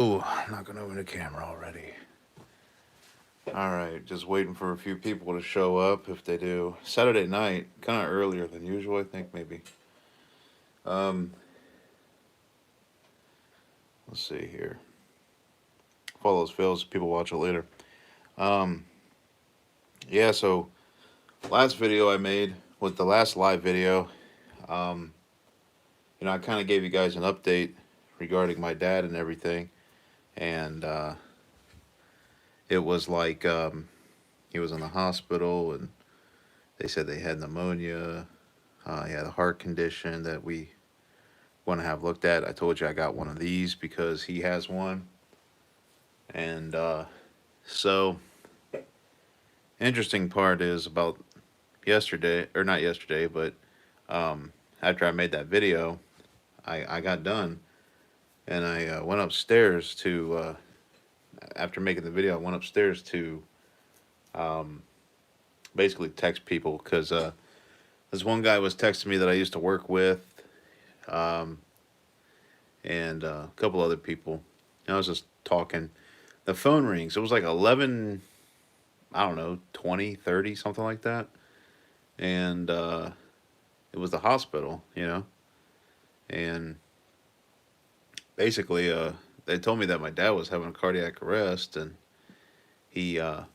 Ooh, I'm not gonna open the camera already. All right, just waiting for a few people to show up. If they do, Saturday night, kind of earlier than usual, I think maybe. Um, let's see here. Follows fails. People watch it later. Um, yeah. So last video I made with the last live video, um, I kind of gave you guys an update regarding my dad and everything, and it was like he was in the hospital and they said they had pneumonia. He had a heart condition that we want to have looked at. I told you I got one of these because he has one. And so, interesting part is about yesterday, or not yesterday, but after I made that video, I got done and I went upstairs to, after making the video, I went upstairs to um, basically text people because this one guy was texting me that I used to work with, um, and a couple other people. And I was just talking. The phone rings. It was like 11, I don't know, 20, 30, something like that. And it was the hospital. And basically, they told me that my dad was having a cardiac arrest and he, um,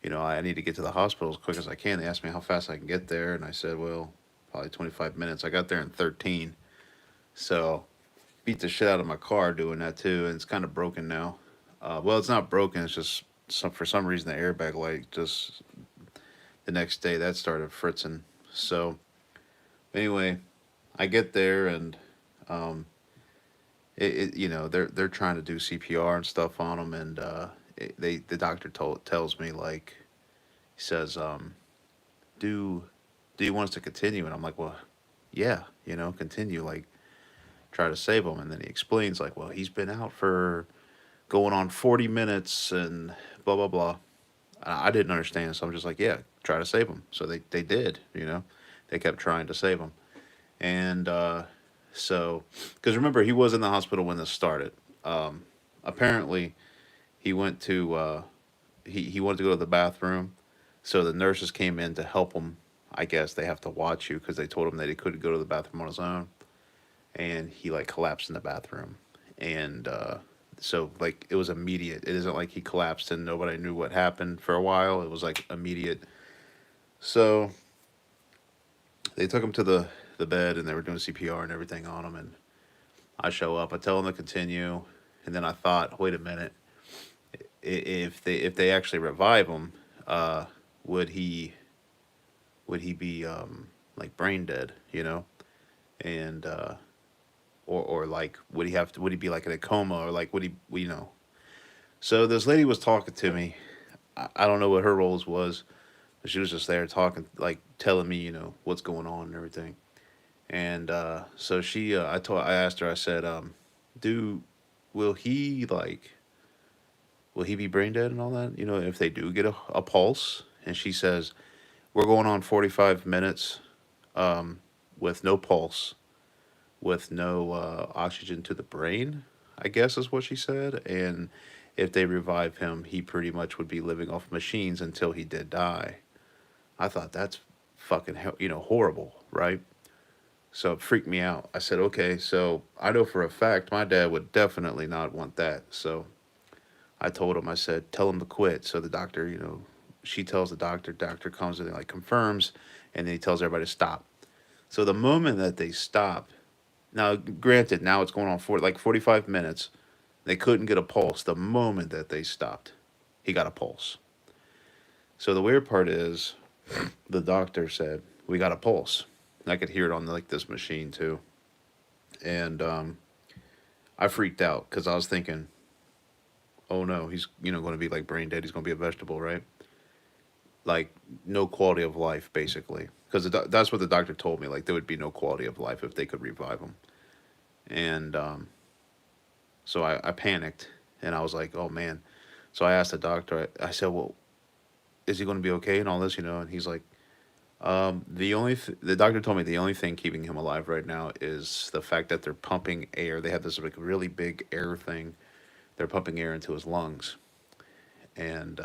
I need to get to the hospital as quick as I can. They asked me how fast I can get there. And I said, well, probably 25 minutes. I got there in 13. So beat the shit out of my car doing that too. And it's kind of broken now. Well, it's not broken. It's just for some reason the airbag light just the next day that started fritzing. So anyway, I get there and um, they're trying to do CPR and stuff on him, and the doctor tells me like he says do do you want us to continue? And I'm like, well, yeah, continue, like try to save him. And then he explains like, well, he's been out for going on 40 minutes and blah blah blah. I didn't understand, so I'm just like, yeah, try to save him. So they did. They kept trying to save him, and so because remember he was in the hospital when this started. Apparently he went to he wanted to go to the bathroom, so the nurses came in to help him. I guess they have to watch you because they told him that he couldn't go to the bathroom on his own, and he like collapsed in the bathroom, and so like it was immediate. It isn't like he collapsed and nobody knew what happened for a while. It was like immediate. So they took him to the bed and they were doing CPR and everything on him. And I show up, I tell him to continue, and then I thought, wait a minute, if they actually revive him, uh, would he be like brain dead, and or like would he be like in a coma, or like would he. So this lady was talking to me. I don't know what her roles was, but she was just there talking, like telling me, what's going on and everything. And so I asked her, I said, do, will he like, will he be brain dead and all that? If they do get a pulse. And she says, we're going on 45 minutes um, with no pulse, with no oxygen to the brain, I guess is what she said. And if they revive him, he pretty much would be living off machines until he did die. I thought that's fucking, horrible, right? So it freaked me out. I said, okay, so I know for a fact my dad would definitely not want that. So I told him, I said, tell him to quit. So the doctor, she tells the doctor comes in and like confirms, and then he tells everybody to stop. So the moment that they stop, now granted, now it's going on for like 45 minutes, they couldn't get a pulse. The moment that they stopped, he got a pulse. So the weird part is, the doctor said, we got a pulse. And I could hear it on like this machine too. And I freaked out because I was thinking, oh no, he's going to be like brain dead. He's going to be a vegetable, right? Like no quality of life, basically. Because that's what the doctor told me. Like there would be no quality of life if they could revive him. And so I panicked, and I was like, oh man. So I asked the doctor. I said, well, is he going to be okay and all this, And he's like, The doctor told me the only thing keeping him alive right now is the fact that they're pumping air. They have this like really big air thing. They're pumping air into his lungs, and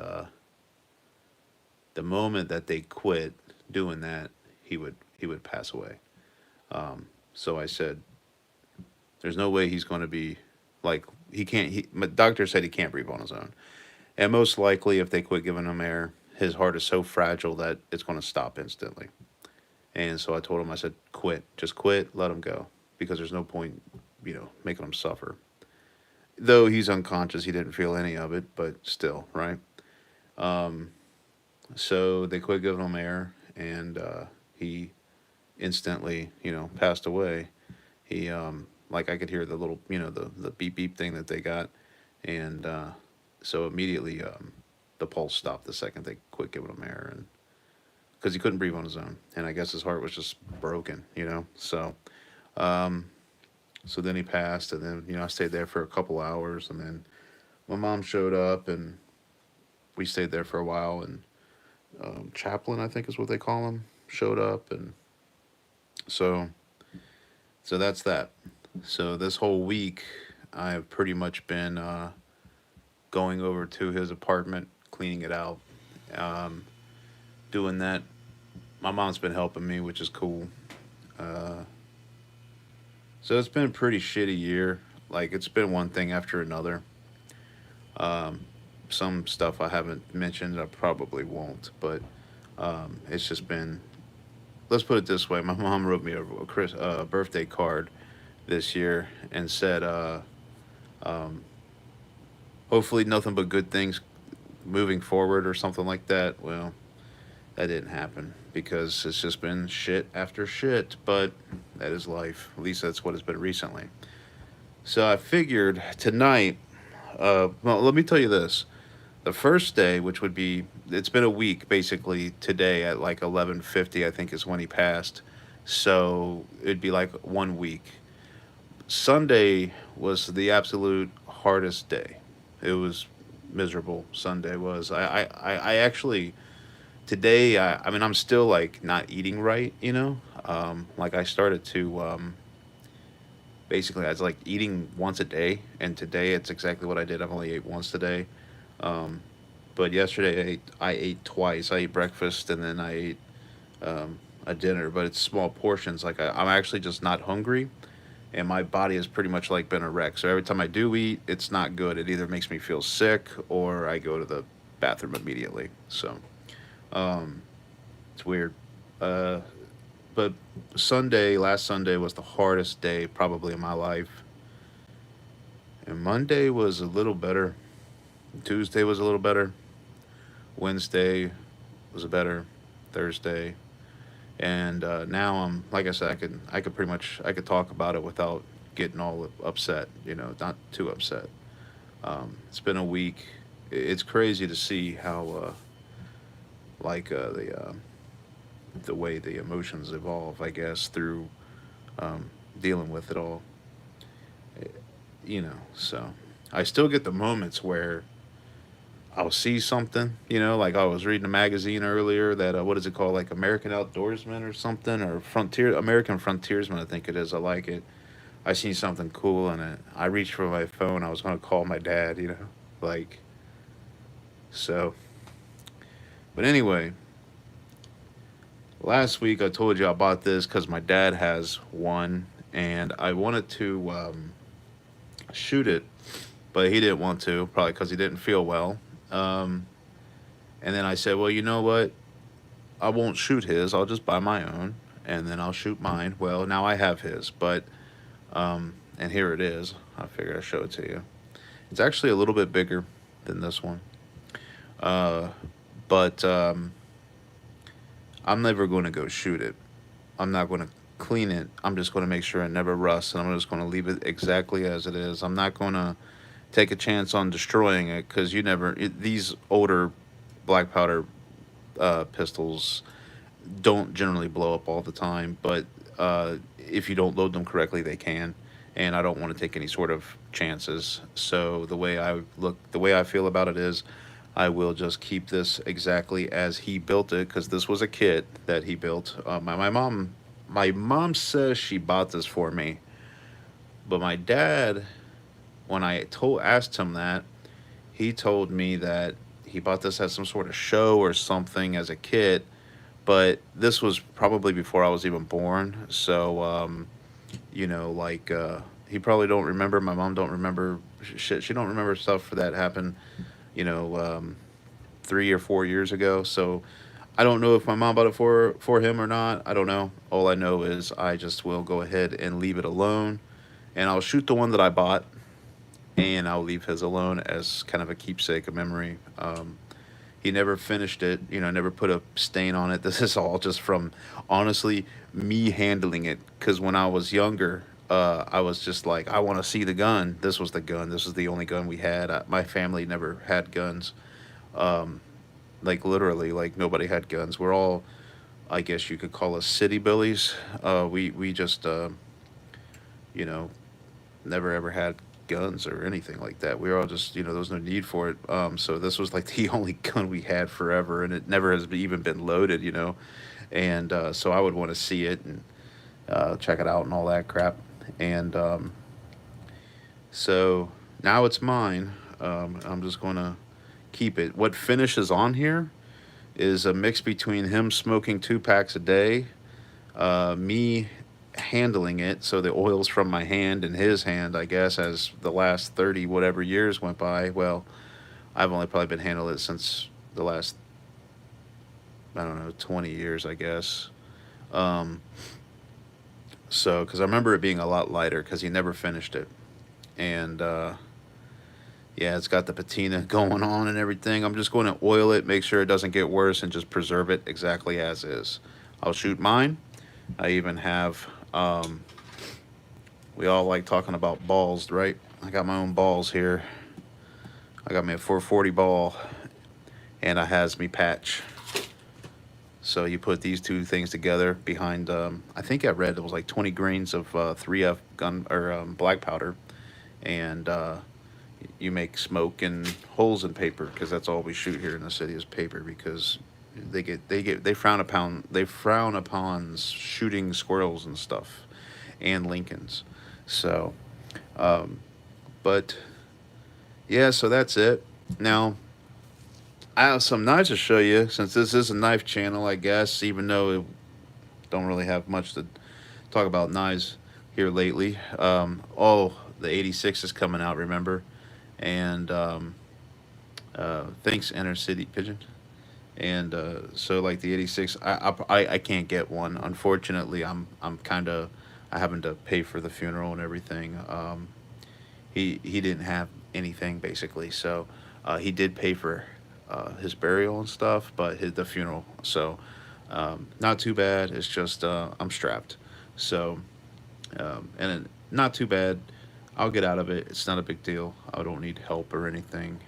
the moment that they quit doing that, he would pass away. So I said, "There's no way he's going to be like he can't." My doctor said he can't breathe on his own, and most likely, if they quit giving him air, his heart is so fragile that it's going to stop instantly. And so I told him, I said, quit, just quit, let him go, because there's no point, making him suffer. Though he's unconscious, he didn't feel any of it, but still, right? So they quit giving him air, and he instantly, passed away. He, like I could hear the little, the beep beep thing that they got, and so immediately the pulse stopped the second they quit giving him air, and because he couldn't breathe on his own, and I guess his heart was just broken. So then he passed, and then I stayed there for a couple hours, and then my mom showed up, and we stayed there for a while, and chaplain, I think is what they call him, showed up, and so so that's that. So this whole week, I have pretty much been going over to his apartment, cleaning it out, um, doing that. My mom's been helping me, which is cool. Uh, so it's been a pretty shitty year. Like it's been one thing after another. Um, some stuff I haven't mentioned, I probably won't, but it's just been. Let's put it this way: my mom wrote me a birthday card this year and said, um, "Hopefully, nothing but good things moving forward," or something like that. Well, that didn't happen because it's just been shit after shit. But that is life. At least that's what it's been recently. So I figured tonight. Well, let me tell you this: the first day, which would be, it's been a week basically today at like 11:50, I think is when he passed. So it'd be like 1 week. Sunday was the absolute hardest day. It was miserable. Sunday was. I actually today. I mean, I'm still like not eating right. Like I started to basically I was like eating once a day, and today it's exactly what I did. I've only ate once today. Um, but yesterday I ate twice. I ate breakfast and then I ate a dinner, but it's small portions. Like I'm actually just not hungry, and my body has pretty much like been a wreck. So every time I do eat, it's not good. It either makes me feel sick or I go to the bathroom immediately. So um, it's weird. Uh, but last Sunday was the hardest day probably in my life, and Monday was a little better. Tuesday was a little better. Wednesday was better. Thursday, and now I'm like I said, I could pretty much I could talk about it without getting all upset. Not too upset. It's been a week. It's crazy to see how like the way the emotions evolve. I guess through dealing with it all. Eh, So I still get the moments where I'll see something, like I was reading a magazine earlier that what is it called, like American Outdoorsman or something, or American Frontiersman, I think it is. I like it. I seen something cool in it. I reached for my phone. I was gonna call my dad, like so. But anyway, last week I told you I bought this because my dad has one, and I wanted to shoot it, but he didn't want to, probably because he didn't feel well. Um, and then I said, well, you know what? I won't shoot his. I'll just buy my own, and then I'll shoot mine. Well, now I have his, but and here it is. I figured I'd show it to you. It's actually a little bit bigger than this one, uh, but I'm never going to go shoot it. I'm not going to clean it. I'm just going to make sure it never rusts, and I'm just going to leave it exactly as it is. I'm not going to take a chance on destroying it because these older black powder pistols don't generally blow up all the time, but if you don't load them correctly, they can. And I don't want to take any sort of chances. So the way I feel about it is, I will just keep this exactly as he built it because this was a kit that he built. My mom says she bought this for me, but my dad, when I told asked him that, he told me that he bought this at some sort of show or something as a kid. But this was probably before I was even born, so he probably don't remember. My mom don't remember shit. She don't remember stuff that happened, you know, 3 or 4 years ago. So I don't know if my mom bought it for him or not. I don't know. All I know is I just will go ahead and leave it alone, and I'll shoot the one that I bought, and I'll leave his alone as kind of a keepsake, a memory. He never finished it, never put a stain on it. This is all just from honestly me handling it. Because when I was younger, I was just like, I want to see the gun. This was the gun. This was the only gun we had. My family never had guns. Like literally, like nobody had guns. We're all, I guess you could call us city billies. We just, you know, never ever had guns or anything like that. We were all just, there was no need for it. So this was like the only gun we had forever, and it never has even been loaded. And so I would want to see it and check it out and all that crap. And so now it's mine. I'm just going to keep it. What finishes on here is a mix between him smoking 2 packs a day, me handling it, so the oil's from my hand and his hand, I guess, as the last 30 whatever years went by. Well, I've only probably been handling it since the last, I don't know, 20 years, I guess. Um, so, because I remember it being a lot lighter because he never finished it. And yeah, it's got the patina going on and everything. I'm just going to oil it, make sure it doesn't get worse, and just preserve it exactly as is. I'll shoot mine. I even have, we all like talking about balls, right? I got my own balls here. I got me a 440 ball, and a has me patch. So you put these two things together behind, I think I read it was like 20 grains of 3F gun or black powder, and you make smoke and holes in paper because that's all we shoot here in the city is paper because they frown upon shooting squirrels and stuff and Lincolns. So, um, but yeah, so that's it. Now I have some knives to show you since this is a knife channel, I guess. Even though it don't really have much to talk about knives here lately. Oh, the 86 is coming out, remember? And thanks, Inner City Pigeon. And so like the 86, I can't get one. Unfortunately, I'm kind of I having to pay for the funeral and everything. He didn't have anything basically, so he did pay for his burial and stuff, but the funeral. So not too bad. It's just I'm strapped. So not too bad. I'll get out of it. It's not a big deal. I don't need help or anything.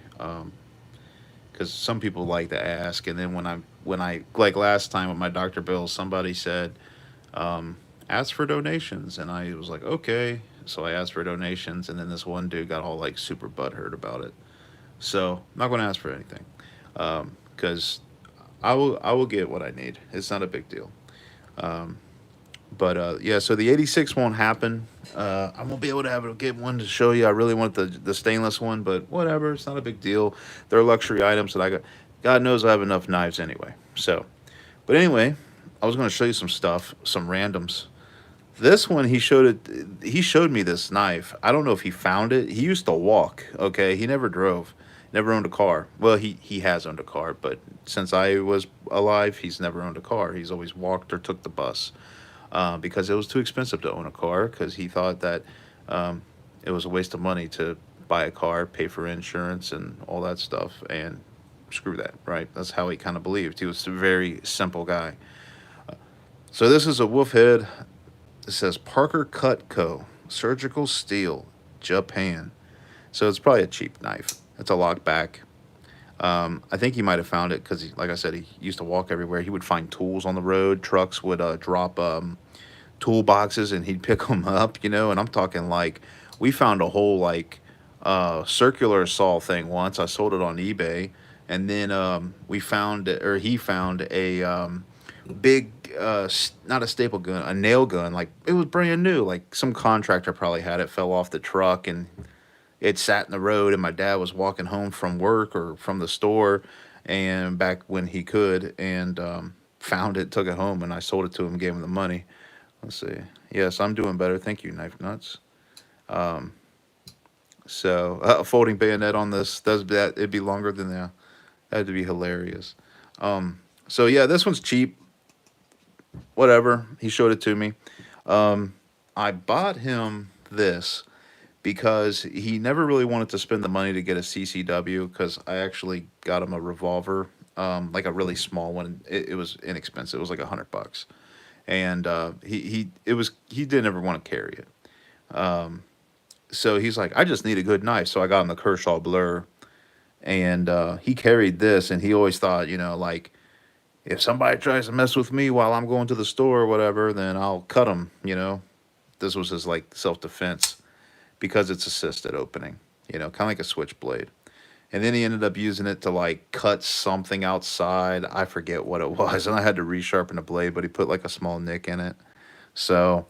Because some people like to ask, and then when I like last time with my doctor bills, somebody said, ask for donations, and I was like, okay. So I asked for donations, and then this one dude got all like super butthurt about it. So I'm not going to ask for anything, because I will get what I need. It's not a big deal. Um, but yeah, so the 86 won't happen. I won't be able to get one to show you. I really want the stainless one, but whatever. It's not a big deal. They're luxury items that I got. God knows I have enough knives anyway. So, but anyway, I was going to show you some stuff, some randoms. This one he showed it. He showed me this knife. I don't know if he found it. He used to walk. Okay, he never drove, never owned a car. Well, he has owned a car, but since I was alive, he's never owned a car. He's always walked or took the bus because it was too expensive to own a car. Because he thought that it was a waste of money to buy a car, pay for insurance, and all that stuff, and screw that. Right? That's how he kind of believed. He was a very simple guy. So this is a wolf head. It says Parker Cutco, surgical steel, Japan. So it's probably a cheap knife. It's a lockback. I think he might have found it because, like I said, he used to walk everywhere. He would find tools on the road. Trucks would drop toolboxes, and he'd pick them up. And I'm talking like we found a whole like circular saw thing once. I sold it on eBay, And then we found, or he found a big, not a staple gun, a nail gun. Like it was brand new. Like some contractor probably had it, fell off the truck, and it sat in the road. And my dad was walking home from work or from the store, and back when he could, and found it, took it home, and I sold it to him, gave him the money. Let's see. Yes, I'm doing better. Thank you, Knife Nuts. So a folding bayonet on this does that. It'd be longer than that. That'd be hilarious. So yeah, this one's cheap. Whatever. He showed it to me. I bought him this because he never really wanted to spend the money to get a CCW because I actually got him a revolver, like a really small one. It was inexpensive. It was like $100, and he didn't ever want to carry it. So he's like, I just need a good knife. So I got him the Kershaw Blur, and he carried this, and he always thought, like if somebody tries to mess with me while I'm going to the store or whatever, then I'll cut them. This was his like self defense because it's assisted opening, kind of like a switchblade. And then he ended up using it to like cut something outside. I forget what it was, and I had to resharpen the blade, but he put like a small nick in it. So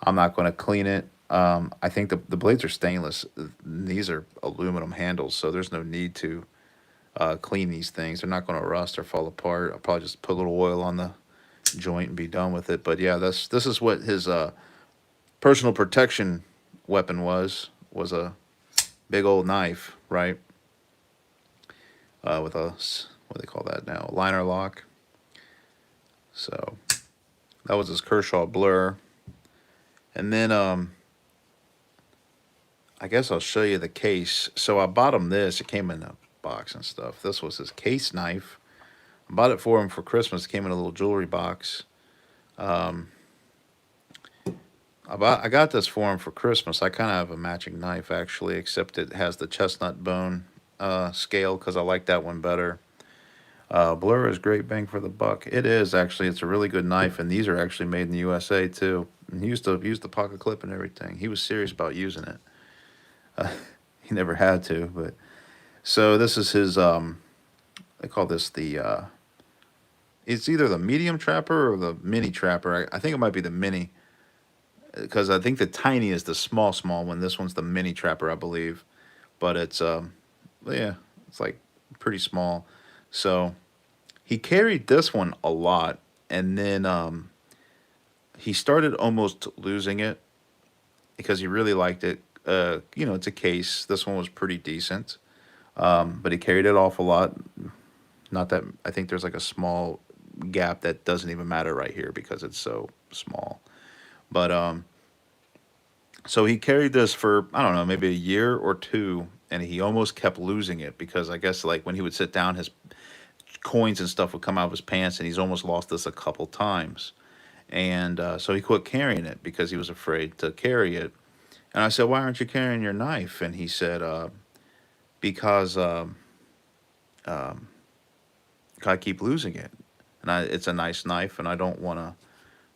I'm not going to clean it. I think the blades are stainless. These are aluminum handles, so there's no need to clean these things. They're not going to rust or fall apart. I'll probably just put a little oil on the joint and be done with it. But yeah, this is what his personal protection weapon was a big old knife, right? With a, what do they call that now? Liner lock. So that was his Kershaw Blur. And then I guess I'll show you the case. So I bought him this. It came in a box and stuff. This was his case knife. I bought it for him for Christmas. It came in a little jewelry box. I got this for him for Christmas. I kind of have a matching knife actually, except it has the chestnut bone scale because I like that one better. Blur is great bang for the buck. It is actually. It's a really good knife, and these are actually made in the USA too. And he used to use the pocket clip and everything. He was serious about using it. He never had to, but so this is his. They call this the. It's either the medium trapper or the mini trapper. I think it might be the mini, because I think the tiny is the small one. This one's the mini trapper, I believe, but it's yeah, it's like pretty small. So he carried this one a lot, and then he started almost losing it because he really liked it. It's a case. This one was pretty decent, but he carried it off a lot. Not that I think there's like a small gap that doesn't even matter right here because it's so small. But so he carried this for I don't know maybe a year or two, and he almost kept losing it because I guess like when he would sit down, his coins and stuff would come out of his pants, and he's almost lost this a couple times. And so he quit carrying it because he was afraid to carry it. And I said, "Why aren't you carrying your knife?" And he said, "Because I keep losing it, and it's a nice knife, and I don't want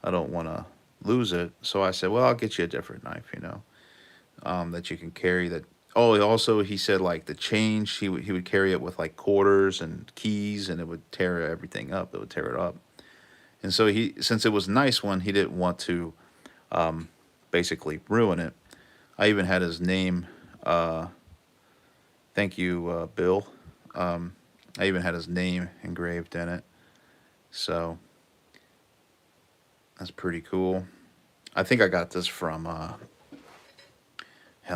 to lose it." So I said, "Well, I'll get you a different knife, that you can carry." That oh, also he said like the change he would carry it with like quarters and keys, and it would tear everything up. It would tear it up. And so since it was a nice one, he didn't want to basically ruin it. I even had his name. Thank you, Bill. I even had his name engraved in it. So that's pretty cool. I think I got this from hell,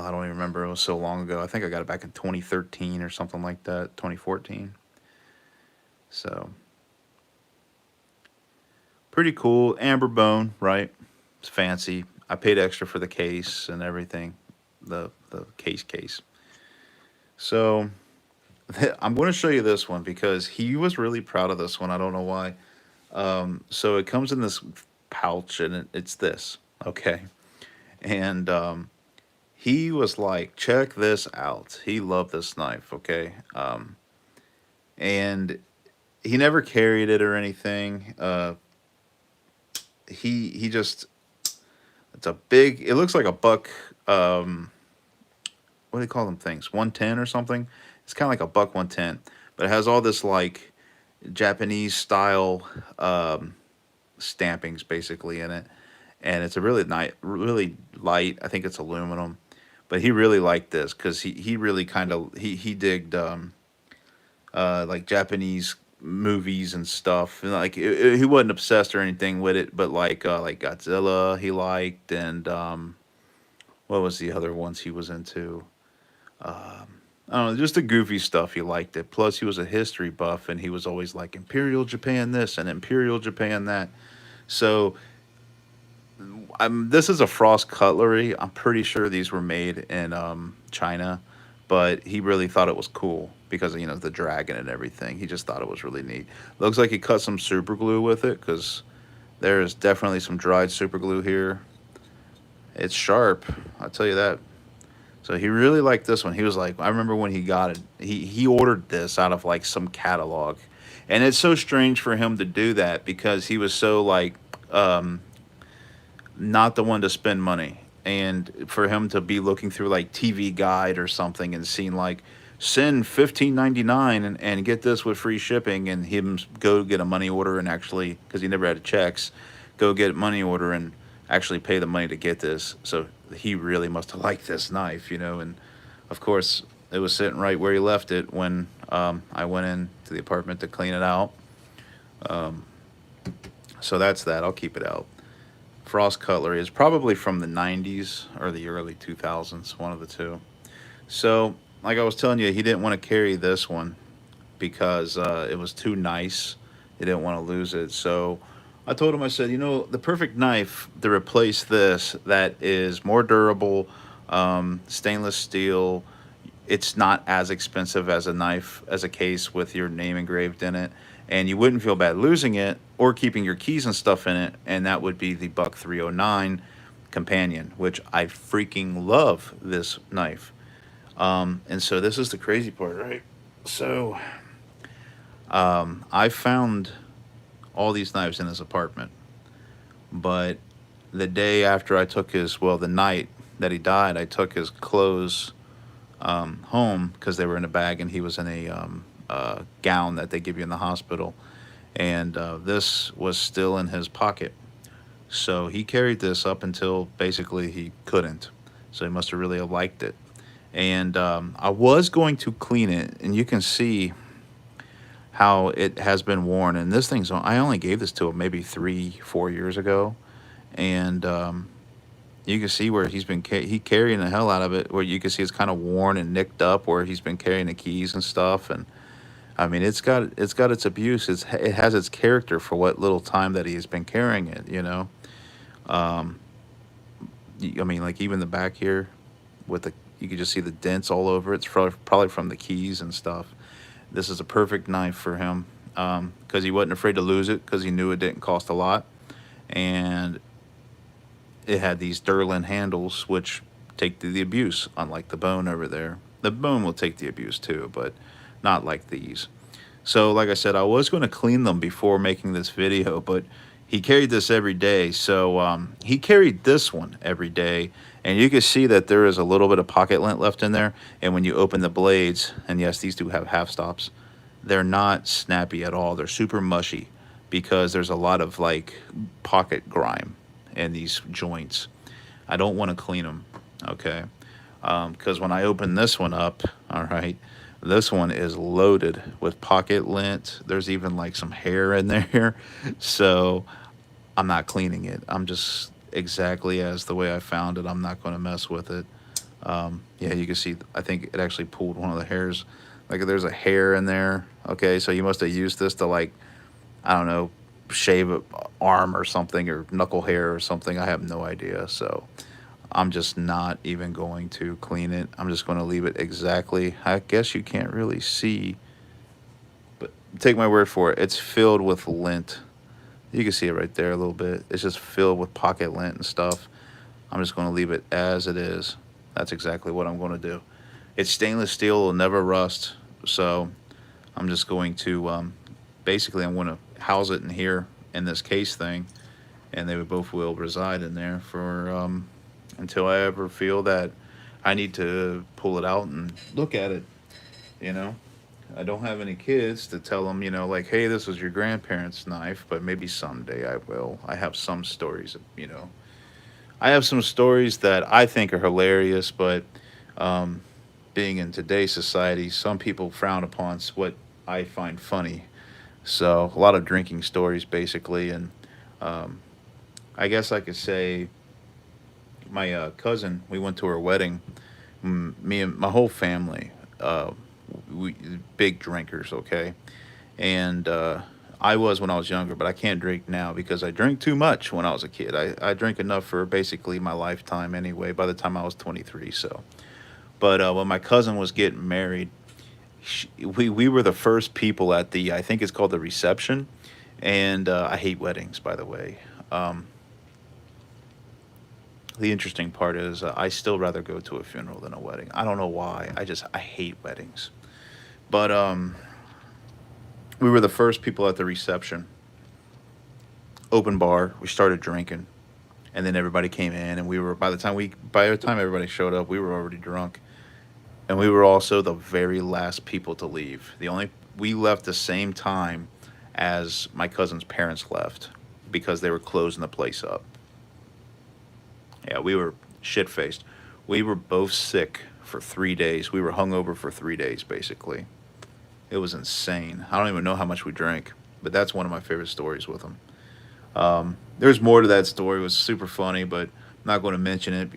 I don't even remember. It was so long ago. I think I got it back in 2013 or something like that, 2014. So pretty cool. Amber bone, right? It's fancy. I paid extra for the case and everything, the case. So I'm going to show you this one because he was really proud of this one. I don't know why. So it comes in this pouch, and it's this, okay? And he was like, check this out. He loved this knife, okay? And he never carried it or anything. He just, it's a big, it looks like a buck, what do they call them things? 110 or something? It's kind of like a buck 110, but it has all this like Japanese style stampings basically in it, and it's a really really light. I think it's aluminum, but he really liked this because he really kind of he digged like Japanese movies and stuff. And like he wasn't obsessed or anything with it, but like Godzilla he liked, and what was the other ones he was into? I don't know, just the goofy stuff he liked it. Plus, he was a history buff, and he was always like Imperial Japan this and Imperial Japan that. So this is a Frost cutlery. I'm pretty sure these were made in China, but he really thought it was cool because you know the dragon and everything. He just thought it was really neat. Looks like he cut some super glue with it because there is definitely some dried super glue here. It's sharp, I'll tell you that. So he really liked this one. He was like, I remember when he got it, he ordered this out of like some catalog, and it's so strange for him to do that because he was so like not the one to spend money. And for him to be looking through like TV Guide or something and seeing like send 15.99 and get this with free shipping, and him go get a money order and actually because he never had checks, go get a money order and actually pay the money to get this. So he really must have liked this knife, you know. And of course, it was sitting right where he left it when I went in to the apartment to clean it out. So that's that. I'll keep it out. Frost cutlery is probably from the 90s or the early 2000s, one of the two. So, like I was telling you, he didn't want to carry this one because it was too nice. He didn't want to lose it. So, I told him, I said, you know, the perfect knife to replace this that is more durable, stainless steel. It's not as expensive as a knife, as a case with your name engraved in it, and you wouldn't feel bad losing it or keeping your keys and stuff in it. And that would be the Buck 309 Companion, which I freaking love this knife. And so this is the crazy part, right? So I found all these knives in his apartment, but the day after I took his, well, the night that he died, I took his clothes home because they were in a bag and he was in a gown that they give you in the hospital. And this was still in his pocket. So he carried this up until basically he couldn't. So he must have really liked it. And I was going to clean it, and you can see how it has been worn. And this thing's, I only gave this to him maybe 3, 4 years ago. And you can see where he's been he carrying the hell out of it, where you can see it's kind of worn and nicked up where he's been carrying the keys and stuff. And I mean, it's got its abuse. It has its character for what little time that he has been carrying it, you know. um I mean, like even the back here with the, you can just see the dents all over it. It's probably from the keys and stuff. This is a perfect knife for him because he wasn't afraid to lose it because he knew it didn't cost a lot. And it had these Derlin handles, which take the abuse, unlike the bone over there. The bone will take the abuse too, but not like these. So, like I said, I was going to clean them before making this video, but he carried this every day. So he carried this one every day, and you can see that there is a little bit of pocket lint left in there. And when you open the blades, and yes, these do have half stops, they're not snappy at all. They're super mushy because there's a lot of like pocket grime in these joints. I don't want to clean them, okay? Because when I open this one up, all right, this one is loaded with pocket lint. There's even like some hair in there. So I'm not cleaning it. I'm just exactly as the way I found it. I'm not going to mess with it. Yeah, you can see, I think it actually pulled one of the hairs. Like there's a hair in there. Okay, so you must have used this to like, I don't know, shave a arm or something, or knuckle hair or something. I have no idea. So I'm just not even going to clean it. I'm just going to leave it exactly. I guess you can't really see, but take my word for it. It's filled with lint. You can see it right there a little bit. It's just filled with pocket lint and stuff. I'm just going to leave it as it is. That's exactly what I'm going to do. It's stainless steel. It'll never rust. So I'm just going to, basically, I'm going to house it in here in this case thing, and they both will reside in there for until I ever feel that I need to pull it out and look at it, you know. I don't have any kids to tell them, like, hey, this was your grandparents' knife, but maybe someday I will. I have some stories, I have some stories that I think are hilarious, but um, being in today's society, some people frown upon what I find funny. So a lot of drinking stories, basically, and um, I guess I could say my cousin. We went to her wedding. Me and my whole family, we big drinkers. Okay, and I was when I was younger, but I can't drink now because I drank too much when I was a kid. I drank enough for basically my lifetime anyway. By the time I was 23, so. But when my cousin was getting married, we were the first people at the, I think it's called the reception, and I hate weddings, by the way. Um, the interesting part is I still rather go to a funeral than a wedding. I don't know why. I hate weddings. But we were the first people at the reception, open bar. We started drinking, and then everybody came in, and we were by the time everybody showed up, we were already drunk, and we were also the very last people to leave. The only We left the same time as my cousin's parents left because they were closing the place up. Yeah, we were shit faced. We were both sick for 3 days. We were hungover for 3 days, basically. It was insane. I don't even know how much we drank, but that's one of my favorite stories with them. There's more to that story. It was super funny, but I'm not going to mention it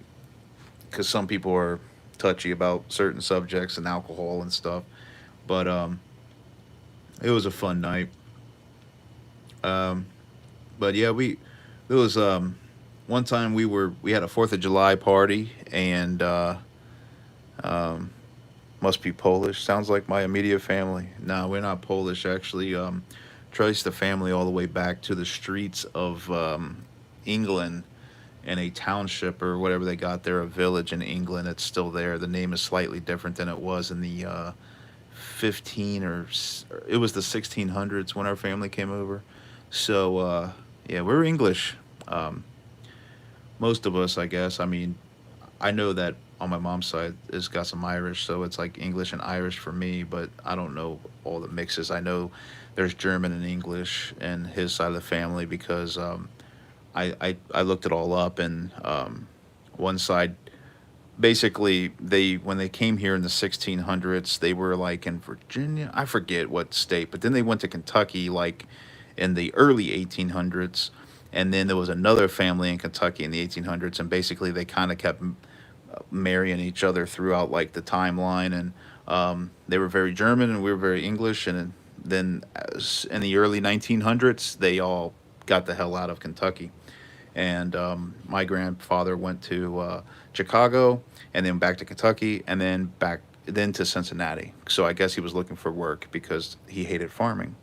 because some people are touchy about certain subjects and alcohol and stuff. But it was a fun night. Um, but yeah, there was one time we had a Fourth of July party, and um, must be Polish. Sounds like my immediate family. No, we're not Polish actually. Trace the family all the way back to the streets of England, in a township or whatever they got there, a village in England. It's still there. The name is slightly different than it was in the 15 or it was the 1600s when our family came over. So yeah, we're English. Um, most of us, I guess. I mean, I know that on my mom's side it's got some Irish, so it's like English and Irish for me, but I don't know all the mixes. I know there's German and English in his side of the family because I looked it all up, and one side basically they when they came here in the 1600s they were like in Virginia, I forget what state, but then they went to Kentucky like in the early 1800s, and then there was another family in Kentucky in the 1800s, and basically they kind of kept marrying each other throughout like the timeline, and they were very German and we were very English, and then in the early 1900s they all got the hell out of Kentucky, and my grandfather went to Chicago, and then back to Kentucky, and then to Cincinnati. So I guess he was looking for work because he hated farming.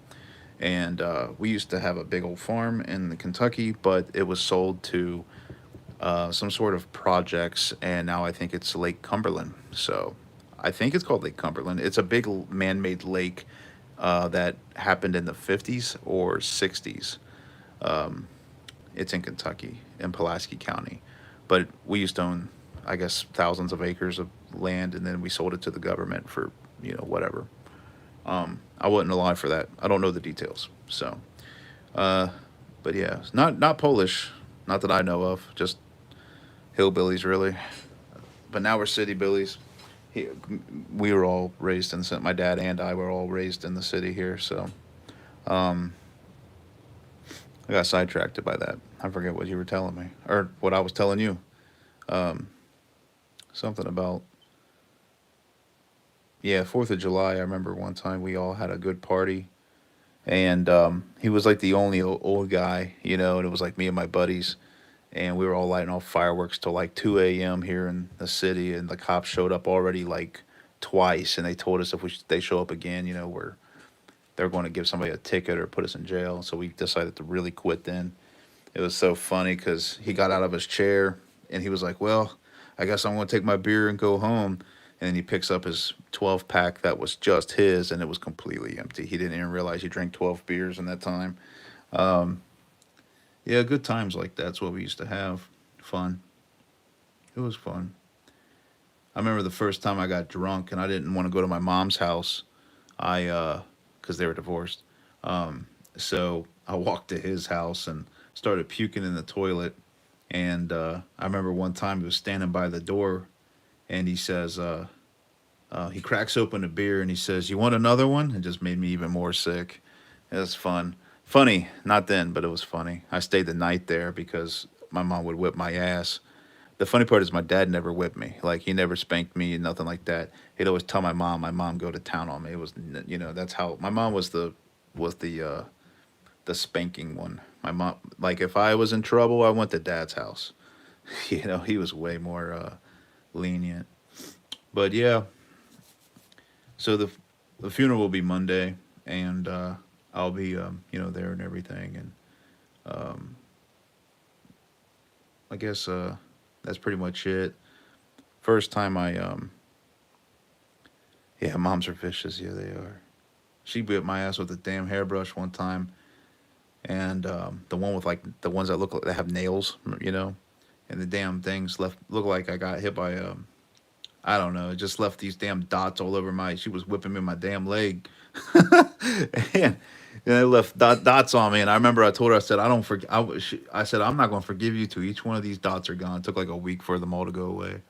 And we used to have a big old farm in Kentucky, but it was sold to some sort of projects, and now I think it's Lake Cumberland. So I think it's called Lake Cumberland. It's a big man-made lake that happened in the 50s or 60s. Um, it's in Kentucky, in Pulaski County. But we used to own, I guess, thousands of acres of land, and then we sold it to the government for, whatever. I wasn't alive for that. I don't know the details. So, uh, but yeah, it's not Polish, not that I know of. Just hillbillies, really. But now we're city billies. He, we were all raised in my dad and I were all raised in the city here. So, um, I got sidetracked by that. I forget what you were telling me or what I was telling you. Um, Something about, yeah, Fourth of July. I remember one time we all had a good party, and he was like the only old guy, and it was like me and my buddies, and we were all lighting off fireworks till like 2 a.m. here in the city, and the cops showed up already like twice, and they told us if they show up again, they're going to give somebody a ticket or put us in jail. So we decided to really quit then. It was so funny because he got out of his chair and he was like, "Well, I guess I'm going to take my beer and go home." And then he picks up his 12 pack that was just his, and it was completely empty. He didn't even realize he drank 12 beers in that time. Um, yeah, good times like that's what we used to have. Fun. It was fun. I remember the first time I got drunk and I didn't want to go to my mom's house. Because they were divorced. Um, so I walked to his house and started puking in the toilet. And I remember one time he was standing by the door, and he says, he cracks open a beer and he says, "You want another one?" It just made me even more sick. It was fun. Funny, not then, but it was funny. I stayed the night there because my mom would whip my ass. The funny part is my dad never whipped me. Like he never spanked me, nothing like that. He'd always tell my mom. My mom go to town on me. It was, that's how my mom was the spanking one. My mom, like if I was in trouble, I went to dad's house. He was way more lenient. But yeah, so the funeral will be Monday, and I'll be there and everything, and um, I guess that's pretty much it. First time I yeah, moms are vicious. Yeah, they are. She bit my ass with a damn hairbrush one time, and the one with like the ones that look like they have nails, and the damn things left look like I got hit by I don't know. It just left these damn dots all over my. She was whipping me my damn leg, and it left dots on me. And I remember I told her, I said, I don't forg I said I'm not going to forgive you till each one of these dots are gone. It took like a week for them all to go away.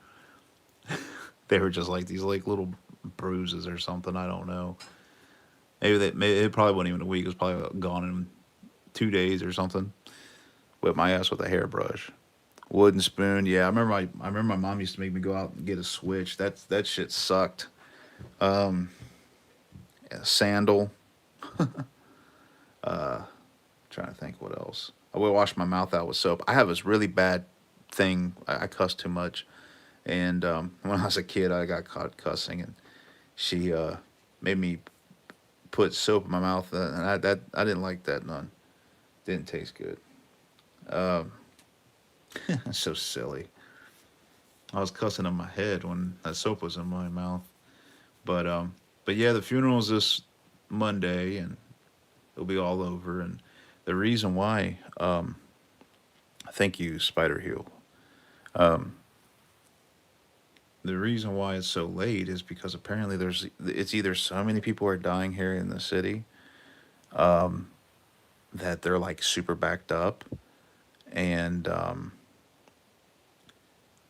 They were just like these like little bruises or something. I don't know. Maybe it probably wasn't even a week. It was probably gone in 2 days or something. Whipped my ass with a hairbrush. Wooden spoon. Yeah, I remember my mom used to make me go out and get a switch. That shit sucked. Um, a sandal. Uh, Trying to think what else. I would wash my mouth out with soap. I have this really bad thing. I cuss too much, and when I was a kid, I got caught cussing, and she made me put soap in my mouth, and I didn't like that none. Didn't taste good. Um, so silly. I was cussing in my head when that soap was in my mouth. But yeah, the funeral is this Monday, and it'll be all over. And the reason why, thank you, Spider Heel. Um, the reason why it's so late is because apparently it's either so many people are dying here in the city, um, that they're like super backed up, and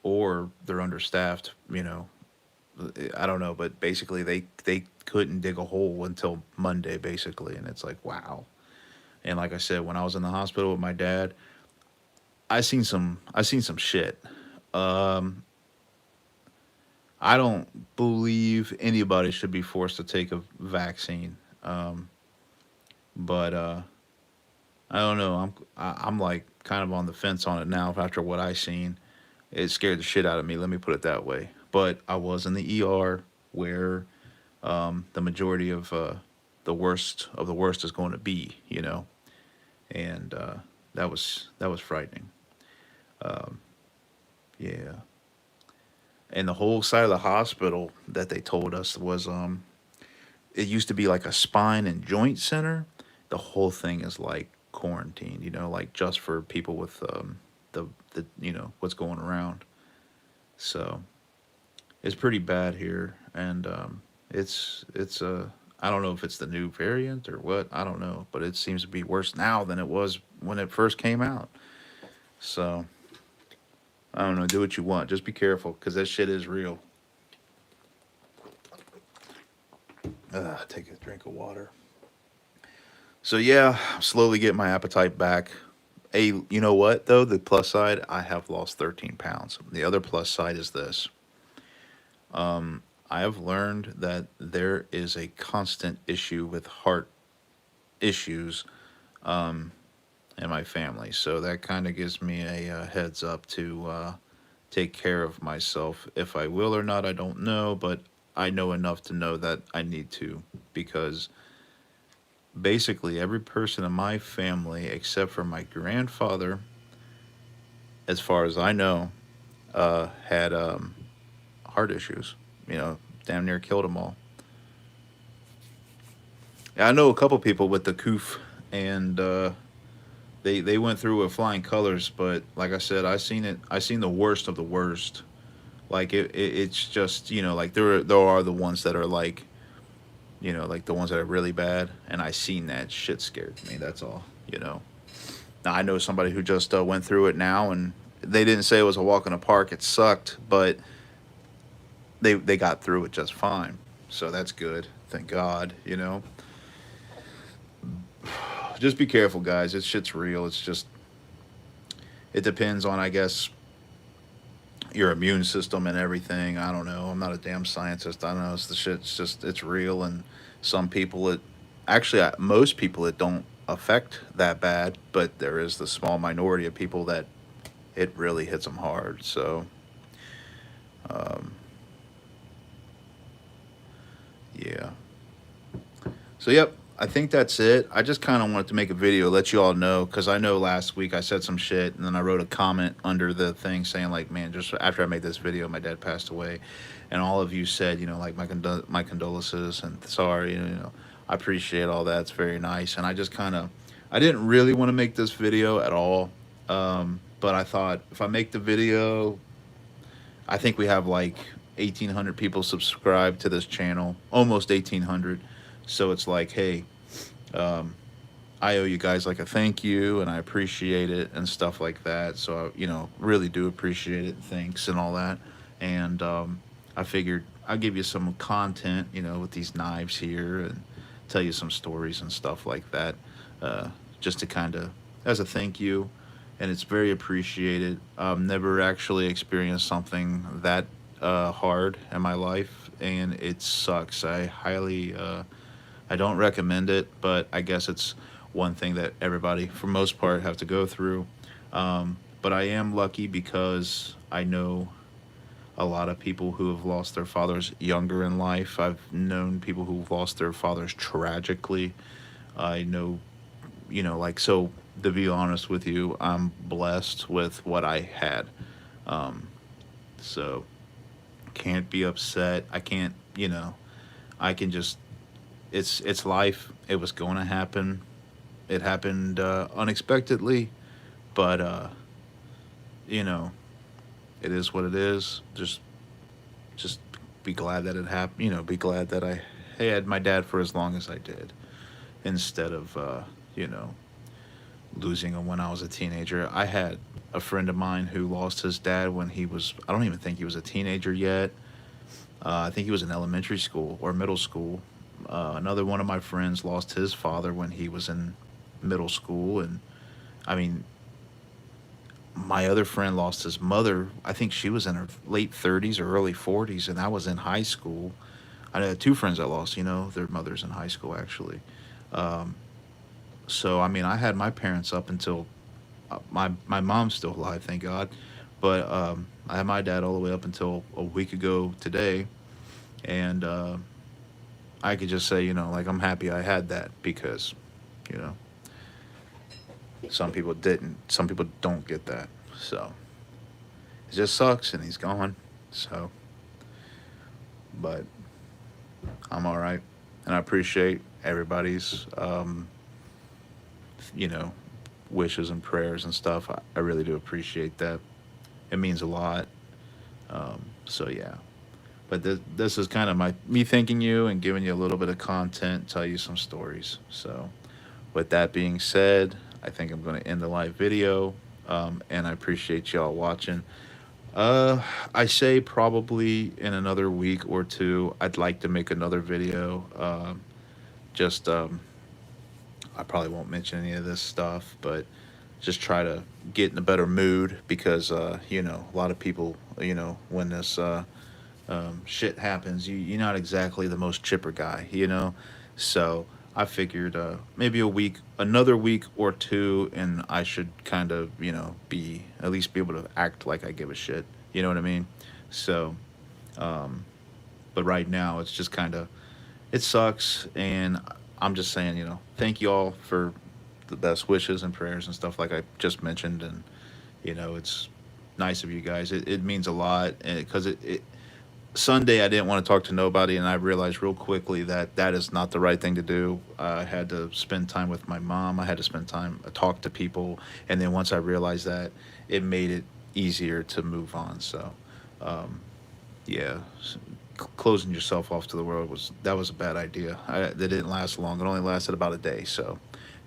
or they're understaffed. I don't know, but basically they couldn't dig a hole until Monday, basically, and it's like wow. And like I said, when I was in the hospital with my dad, I seen some shit. Um, I don't believe anybody should be forced to take a vaccine. But I don't know. I'm like kind of on the fence on it now after what I seen. It scared the shit out of me. Let me put it that way. But I was in the ER where the majority of the worst is going to be, and that was frightening. Um, yeah, and the whole side of the hospital that they told us was it used to be like a spine and joint center. The whole thing is like quarantined, like just for people with the what's going around. So it's pretty bad here, and it's I don't know if it's the new variant or what. I don't know, but it seems to be worse now than it was when it first came out. So I don't know. Do what you want. Just be careful because that shit is real. Take a drink of water. So yeah, slowly getting my appetite back. Hey, you know what though? The plus side, I have lost 13 pounds. The other plus side is this. I have learned that there is a constant issue with heart issues in my family. So that kind of gives me a, heads up to take care of myself. If I will or not, I don't know, but I know enough to know that I need to because basically every person in my family, except for my grandfather, as far as I know, had heart issues. Damn near killed them all. Yeah, I know a couple people with the coof, and they went through with flying colors. But like I said, I seen it. I seen the worst of the worst. Like it's just like there are the ones that are like like the ones that are really bad. And I seen that shit scared me. That's all. Now I know somebody who just went through it now, and they didn't say it was a walk in the park. It sucked, but they got through it just fine. So that's good. Thank God. Just be careful, guys. This shit's real. It's just it depends on, I guess, your immune system and everything. I don't know. I'm not a damn scientist. I don't know. It's the shit. It's just it's real, and some people it actually most people it don't affect that bad, but there is the small minority of people that it really hits them hard. So um, yeah. So yep. I think that's it. I just kind of wanted to make a video, let you all know, because I know last week I said some shit, and then I wrote a comment under the thing saying like, man, just after I made this video, my dad passed away, and all of you said, like my condolences and sorry, I appreciate all that. It's very nice, and I just kind of, I didn't really want to make this video at all, but I thought if I make the video, I think we have like 1,800 people subscribed to this channel, almost 1,800. So it's like, hey, um, I owe you guys like a thank you, and I appreciate it and stuff like that. So really do appreciate it. Thanks and all that. And I figured I'll give you some content, with these knives here, and tell you some stories and stuff like that, just to kind of as a thank you. And it's very appreciated. Never actually experienced something that hard in my life, and it sucks. I don't recommend it, but I guess it's one thing that everybody, for most part, have to go through. But I am lucky because I know a lot of people who have lost their fathers younger in life. I've known people who've lost their fathers tragically. I know, like, so to be honest with you, I'm blessed with what I had. Um, so can't be upset. I can't, I can just it's life. It was going to happen. It happened unexpectedly, but you know, it is what it is. Just be glad that it happened. Be glad that I had my dad for as long as I did, instead of you know losing him when I was a teenager. I had a friend of mine who lost his dad when he was, I don't even think he was a teenager yet. I think he was in elementary school or middle school. Another one of my friends lost his father when he was in middle school. And I mean, my other friend lost his mother. I think she was in her late 30s or early 40s, and I was in high school. I had two friends that lost, their mothers in high school, actually. Um, so, I mean, I had my parents up until my mom's still alive, thank God. But I had my dad all the way up until a week ago today. And I could just say, like, I'm happy I had that because, you know, some people didn't. Some people don't get that. So it just sucks, and he's gone. So, but I'm all right. And I appreciate everybody's, you know, wishes and prayers and stuff. I really do appreciate that. It means a lot. So yeah. But this is kind of my me thanking you and giving you a little bit of content, tell you some stories. So, with that being said, I think I'm going to end the live video. And I appreciate y'all watching. I say probably in another week or two, I'd like to make another video. Just I probably won't mention any of this stuff, but just try to get in a better mood because a lot of people, when this shit happens, you're not exactly the most chipper guy. So I figured maybe another week or two, and I should kind of, be at least be able to act like I give a shit. You know what I mean? So, um, but right now it's just kind of it sucks, and I'm just saying, thank you all for the best wishes and prayers and stuff like I just mentioned, and it's nice of you guys. It means a lot because it Sunday I didn't want to talk to nobody, and I realized real quickly that that is not the right thing to do. I had to spend time with my mom. I had to spend time talk to people, and then once I realized that, it made it easier to move on. So, um, yeah, closing yourself off to the world was a bad idea. That didn't last long. It only lasted about a day, so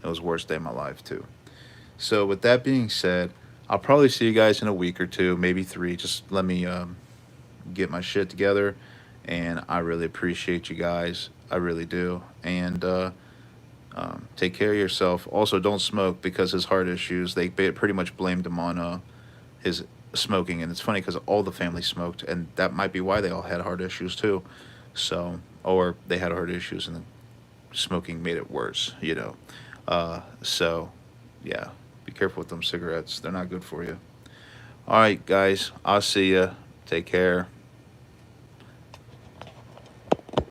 it was the worst day of my life too. So with that being said, I'll probably see you guys in a week or two, maybe three. Just let me get my shit together, and I really appreciate you guys. I really do. And take care of yourself. Also, don't smoke because his heart issues. They pretty much blamed him on his smoking, and it's funny because all the family smoked, and that might be why they all had heart issues too. So, or they had heart issues, and the smoking made it worse. So yeah, be careful with them cigarettes. They're not good for you. All right, guys. I'll see you. Take care.